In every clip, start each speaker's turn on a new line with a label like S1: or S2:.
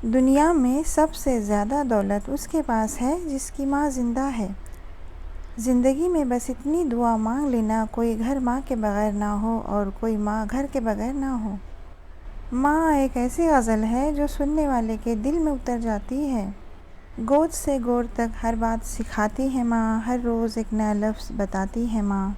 S1: دنیا میں سب سے زیادہ دولت اس کے پاس ہے جس کی ماں زندہ ہے۔ زندگی میں بس اتنی دعا مانگ لینا، کوئی گھر ماں کے بغیر نہ ہو اور کوئی ماں گھر کے بغیر نہ ہو۔ ماں ایک ایسی غزل ہے جو سننے والے کے دل میں اتر جاتی ہے۔ گود سے گور تک ہر بات سکھاتی ہے ماں، ہر روز ایک نیا لفظ بتاتی ہے ماں۔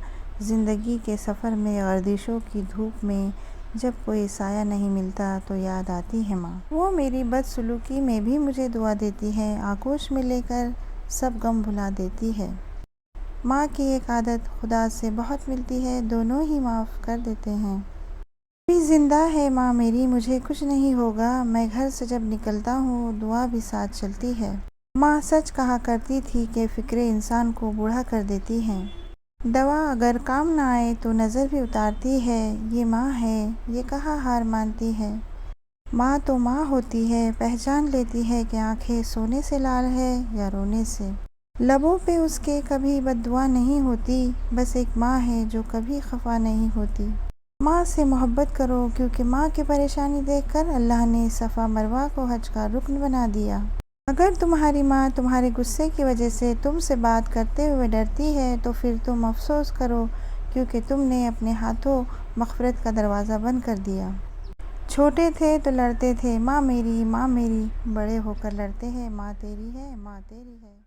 S1: زندگی کے سفر میں گردشوں کی دھوپ میں جب کوئی سایہ نہیں ملتا تو یاد آتی ہے ماں۔ وہ میری بدسلوکی میں بھی مجھے دعا دیتی ہے، آغوش میں لے کر سب غم بھلا دیتی ہے۔ ماں کی ایک عادت خدا سے بہت ملتی ہے، دونوں ہی معاف کر دیتے ہیں۔ ابھی زندہ ہے ماں میری، مجھے کچھ نہیں ہوگا، میں گھر سے جب نکلتا ہوں دعا بھی ساتھ چلتی ہے۔ ماں سچ کہا کرتی تھی کہ فکریں انسان کو بوڑھا کر دیتی ہیں۔ دوا اگر کام نہ آئے تو نظر بھی اتارتی ہے، یہ ماں ہے یہ کہا ہار مانتی ہے۔ ماں تو ماں ہوتی ہے، پہچان لیتی ہے کہ آنکھیں سونے سے لال ہے یا رونے سے۔ لبوں پہ اس کے کبھی بد دعا نہیں ہوتی، بس ایک ماں ہے جو کبھی خفا نہیں ہوتی۔ ماں سے محبت کرو کیونکہ ماں کی پریشانی دیکھ کر اللہ نے صفا مروہ کو حج کا رکن بنا دیا۔ اگر تمہاری ماں تمہارے غصے کی وجہ سے تم سے بات کرتے ہوئے ڈرتی ہے تو پھر تم افسوس کرو کیونکہ تم نے اپنے ہاتھوں مغفرت کا دروازہ بند کر دیا۔ چھوٹے تھے تو لڑتے تھے ماں میری، بڑے ہو کر لڑتے ہیں ماں تیری ہے، ماں تیری ہے۔